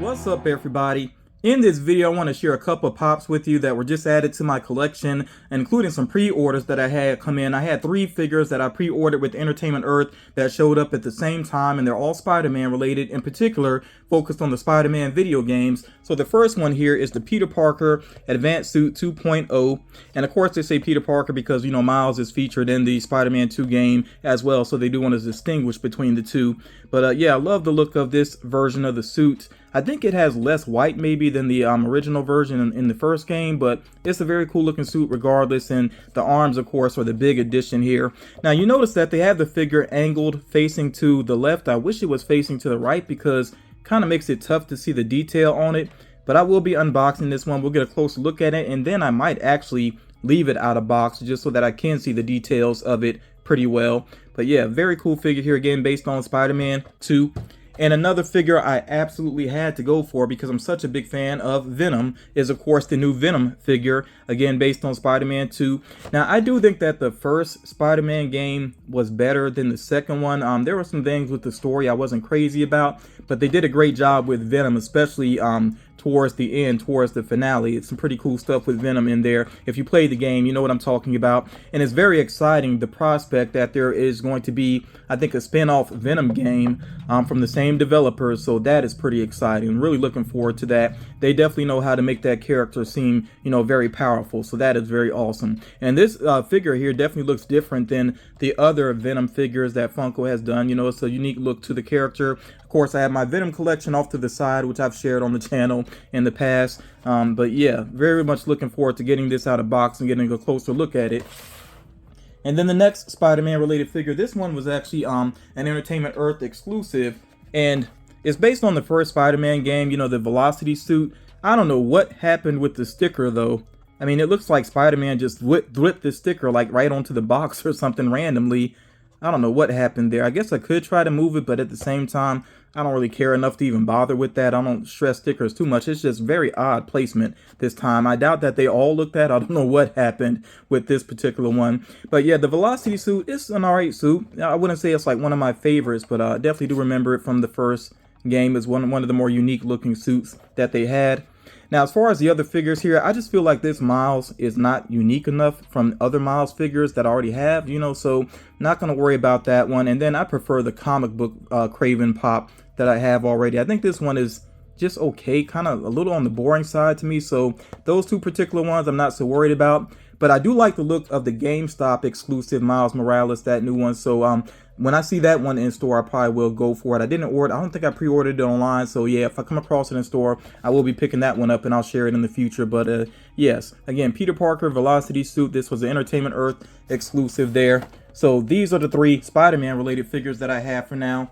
What's up, everybody? In this video, I want to share a couple of pops with you that were just added to my collection, including some pre-orders that I had come in. I had 3 figures that I pre-ordered with Entertainment Earth that showed up at the same time, and they're all Spider-Man related, in particular focused on the Spider-Man video games. So the first one here is the Peter Parker Advanced Suit 2.0, and of course they say Peter Parker because, you know, Miles is featured in the Spider-Man 2 game as well, so they do want to distinguish between the two. But yeah, I love the look of this version of the suit. I think it has less white maybe than the original version in the first game, but it's a very cool looking suit regardless, and the arms of course are the big addition here. Now you notice that they have the figure angled facing to the left. I wish it was facing to the right because it kind of makes it tough to see the detail on it, but I will be unboxing this one. We'll get a closer look at it, and then I might actually leave it out of box just so that I can see the details of it pretty well. But yeah, very cool figure here, again based on Spider-Man 2. And another figure I absolutely had to go for because I'm such a big fan of Venom is of course the new Venom figure, again based on Spider-Man 2. Now I do think that the first Spider-Man game was better than the second one. There were some things with the story I wasn't crazy about, but they did a great job with Venom, especially towards the end, towards the finale. It's some pretty cool stuff with Venom in there. If you play the game, you know what I'm talking about. And it's very exciting, the prospect that there is going to be, I think, a spin-off Venom game from the same developers. So that is pretty exciting. I'm really looking forward to that. They definitely know how to make that character seem, you know, very powerful. So that is very awesome. And this figure here definitely looks different than the other Venom figures that Funko has done. You know, it's a unique look to the character. Of course, I have my Venom collection off to the side, which I've shared on the channel in the past. But yeah, very much looking forward to getting this out of box and getting a closer look at it. And then the next Spider-Man related figure, this one was actually an Entertainment Earth exclusive, and it's based on the first Spider-Man game, you know, the Velocity suit. I don't know what happened with the sticker though. I mean, it looks like Spider-Man just whipped the sticker like right onto the box or something randomly. I don't know what happened there. I guess I could try to move it, but at the same time, I don't really care enough to even bother with that. I don't stress stickers too much. It's just very odd placement this time. I doubt that they all looked at. I don't know what happened with this particular one. But yeah, the Velocity suit is an alright suit. I wouldn't say it's like one of my favorites, but I definitely do remember it from the first game as one of the more unique looking suits that they had. Now, as far as the other figures here, I just feel like this Miles is not unique enough from other Miles figures that I already have, you know, so not going to worry about that one. And then I prefer the comic book Craven pop that I have already. I think this one is just okay, kind of a little on the boring side to me. So those two particular ones I'm not so worried about. But I do like the look of the GameStop exclusive Miles Morales, that new one. So when I see that one in store, I probably will go for it. I don't think I pre-ordered it online. So yeah, if I come across it in store, I will be picking that one up and I'll share it in the future. But yes, again, Peter Parker Velocity suit. This was an Entertainment Earth exclusive there. So these are the 3 Spider-Man related figures that I have for now.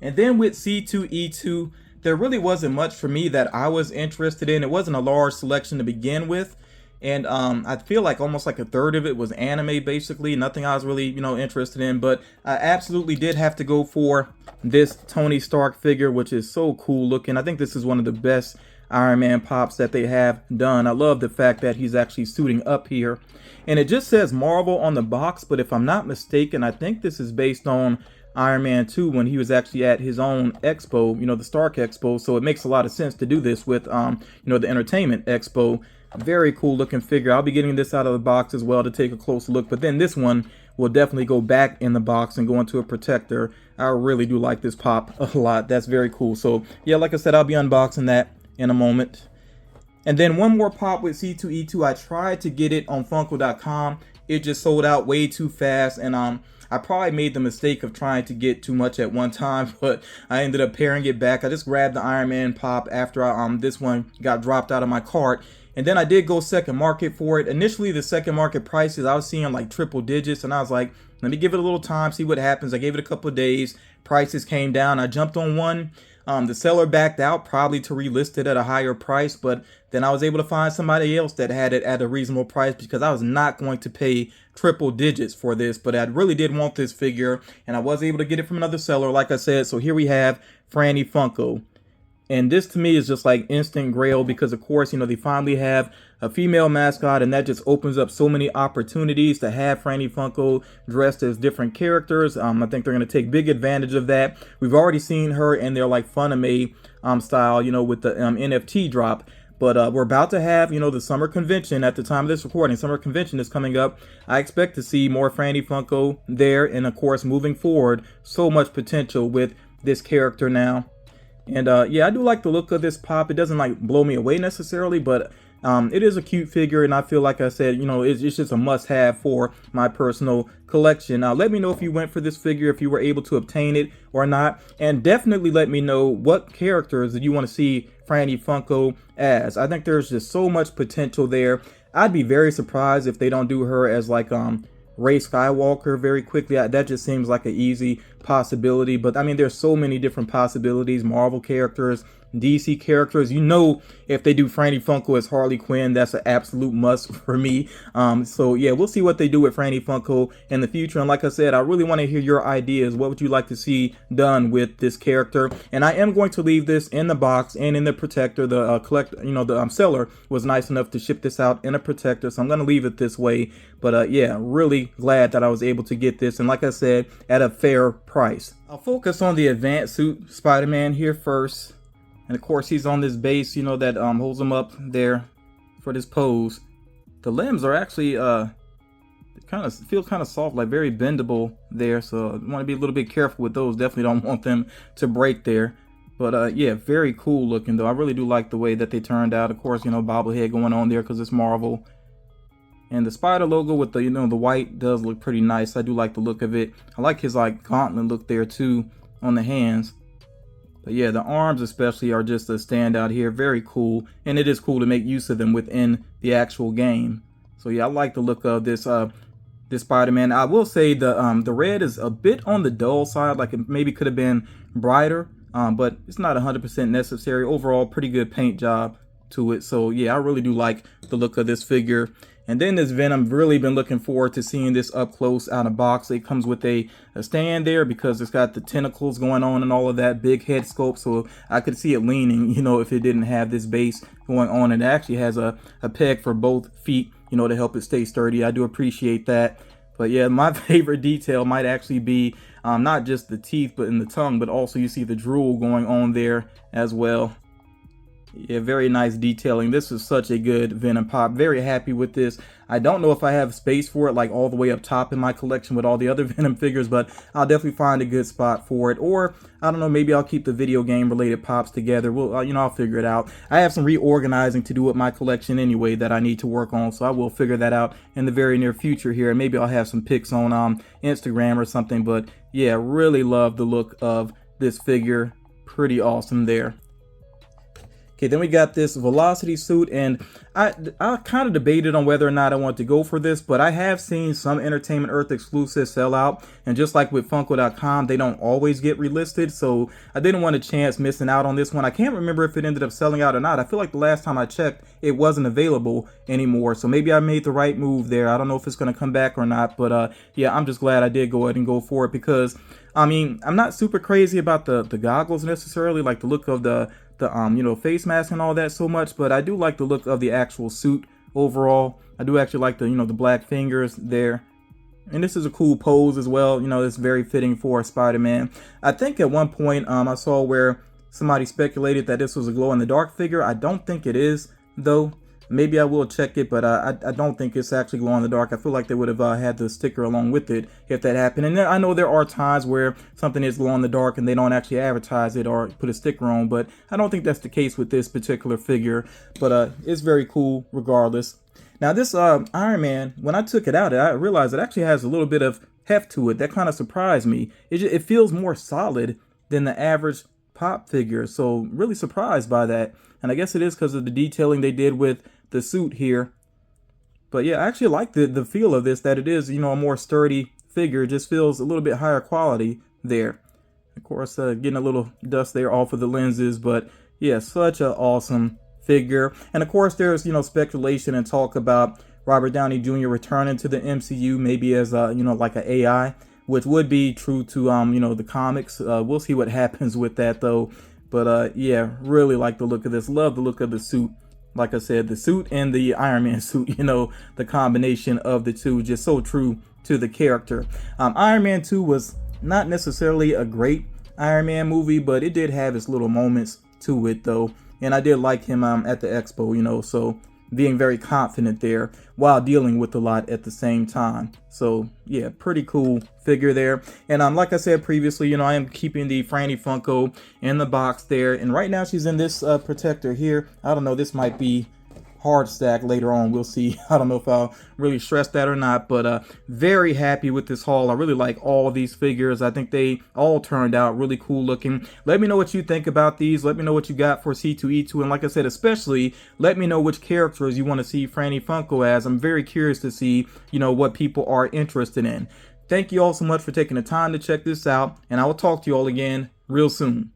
And then with C2E2, there really wasn't much for me that I was interested in. It wasn't a large selection to begin with. And I feel like almost like a third of it was anime, basically. Nothing I was really, you know, interested in. But I absolutely did have to go for this Tony Stark figure, which is so cool looking. I think this is one of the best Iron Man pops that they have done. I love the fact that he's actually suiting up here. And it just says Marvel on the box, but if I'm not mistaken, I think this is based on Iron Man 2 when he was actually at his own expo, you know, the Stark Expo. So it makes a lot of sense to do this with, you know, the Entertainment Expo. Very cool looking figure. I'll be getting this out of the box as well to take a closer look. But then this one will definitely go back in the box and go into a protector. I really do like this pop a lot. That's very cool. So yeah, like I said, I'll be unboxing that in a moment. And then one more pop with C2E2. I tried to get it on Funko.com. It just sold out way too fast, and I probably made the mistake of trying to get too much at one time, but I ended up pairing it back. I just grabbed the Iron Man pop after this one got dropped out of my cart. And then I did go second market for it. Initially, the second market prices, I was seeing like triple digits, and I was like, let me give it a little time, see what happens. I gave it a couple of days. Prices came down. I jumped on one. The seller backed out, probably to relist it at a higher price, but then I was able to find somebody else that had it at a reasonable price because I was not going to pay triple digits for this, but I really did want this figure, and I was able to get it from another seller, like I said. So here we have Franny Funko. And this to me is just like instant grail because, of course, you know, they finally have a female mascot, and that just opens up so many opportunities to have Franny Funko dressed as different characters. I think they're going to take big advantage of that. We've already seen her in their like Funimation style, you know, with the NFT drop. But we're about to have, you know, the summer convention at the time of this recording. Summer convention is coming up. I expect to see more Franny Funko there. And of course, moving forward, so much potential with this character now. And yeah, I do like the look of this pop. It doesn't like blow me away necessarily, but it is a cute figure, and I feel like I said, you know, it's just a must-have for my personal collection. Now, let me know if you went for this figure, if you were able to obtain it or not, and definitely let me know what characters that you want to see Franny Funko as. I think there's just so much potential there. I'd be very surprised if they don't do her as like Rey Skywalker very quickly. That just seems like an easy possibility. But I mean, there's so many different possibilities. Marvel characters, DC characters. You know, if they do Franny Funko as Harley Quinn, that's an absolute must for me. So yeah, we'll see what they do with Franny Funko in the future. And like I said, I really want to hear your ideas. What would you like to see done with this character? And I am going to leave this in the box and in the protector. The the seller was nice enough to ship this out in a protector, so I'm going to leave it this way. But yeah, really glad that I was able to get this, and like I said, at a fair price. I'll focus on the advanced suit Spider-Man here first. And of course, he's on this base, you know, that holds him up there for this pose. The limbs are actually kind of feel kind of soft, like very bendable there. So I want to be a little bit careful with those. Definitely don't want them to break there. But yeah, very cool looking though. I really do like the way that they turned out. Of course, you know, bobblehead going on there because it's Marvel. And the spider logo with the, you know, the white does look pretty nice. I do like the look of it. I like his like gauntlet look there too on the hands. But yeah, the arms especially are just a standout here. Very cool. And it is cool to make use of them within the actual game. So yeah, I like the look of this this Spider-Man. I will say the red is a bit on the dull side. Like it maybe could have been brighter. But it's not 100% necessary. Overall, pretty good paint job to it. So yeah, I really do like the look of this figure. And then this Venom, really been looking forward to seeing this up close out of box. It comes with a stand there because it's got the tentacles going on and all of that, big head sculpt. So I could see it leaning, you know, if it didn't have this base going on. And it actually has a peg for both feet, you know, to help it stay sturdy. I do appreciate that. But yeah, my favorite detail might actually be not just the teeth, but in the tongue, but also you see the drool going on there as well. Yeah, very nice detailing. This is such a good Venom pop. Very happy with this. I don't know if I have space for it like all the way up top in my collection with all the other Venom figures, but I'll definitely find a good spot for it. Or I don't know, maybe I'll keep the video game related pops together. We'll you know, I'll figure it out. I have some reorganizing to do with my collection anyway that I need to work on, so I will figure that out in the very near future here. And maybe I'll have some pics on Instagram or something. But yeah, really love the look of this figure. Pretty awesome there. Okay, then we got this Velocity suit, and I kind of debated on whether or not I want to go for this, but I have seen some Entertainment Earth exclusives sell out, and just like with Funko.com, they don't always get relisted, so I didn't want a chance missing out on this one. I can't remember if it ended up selling out or not. I feel like the last time I checked, it wasn't available anymore, so maybe I made the right move there. I don't know if it's going to come back or not, but yeah, I'm just glad I did go ahead and go for it because, I mean, I'm not super crazy about the goggles necessarily, like the look of the you know, face mask and all that so much, but I do like the look of the actual suit overall. I do actually like the, you know, the black fingers there. And this is a cool pose as well. You know, it's very fitting for Spider-Man. I think at one point I saw where somebody speculated that this was a glow-in-the-dark figure. I don't think it is, though. Maybe I will check it, but I don't think it's actually glow in the dark. I feel like they would have had the sticker along with it if that happened. And I know there are times where something is glow in the dark and they don't actually advertise it or put a sticker on, but I don't think that's the case with this particular figure. But it's very cool regardless. Now this Iron Man, when I took it out, I realized it actually has a little bit of heft to it. That kind of surprised me. It feels more solid than the average pop figure, so really surprised by that. And I guess it is because of the detailing they did with the suit here. But yeah, I actually like the feel of this, that it is, you know, a more sturdy figure. It just feels a little bit higher quality there. Of course, getting a little dust there off of the lenses, but yeah, such an awesome figure. And of course, there's, you know, speculation and talk about Robert Downey Jr. returning to the MCU, maybe as you know, like an AI, which would be true to you know, the comics. We'll see what happens with that though. But yeah, really like the look of this. Love the look of the suit. Like I said, the suit and the Iron Man suit, you know, the combination of the two, just so true to the character. Iron Man 2 was not necessarily a great Iron Man movie, but it did have its little moments to it though. And I did like him at the expo, you know, so being very confident there while dealing with a lot at the same time. So yeah, pretty cool figure there. And like I said previously, you know, I am keeping the Franny Funko in the box there, and right now she's in this protector here. I don't know, this might be hard stack later on, we'll see. I don't know if I'll really stress that or not, but very happy with this haul. I really like all these figures. I think they all turned out really cool looking. Let me know what you think about these. Let me know what you got for C2E2, and like I said, especially let me know which characters you want to see Franny Funko as. I'm very curious to see, you know, what people are interested in. Thank you all so much for taking the time to check this out, and I will talk to you all again real soon.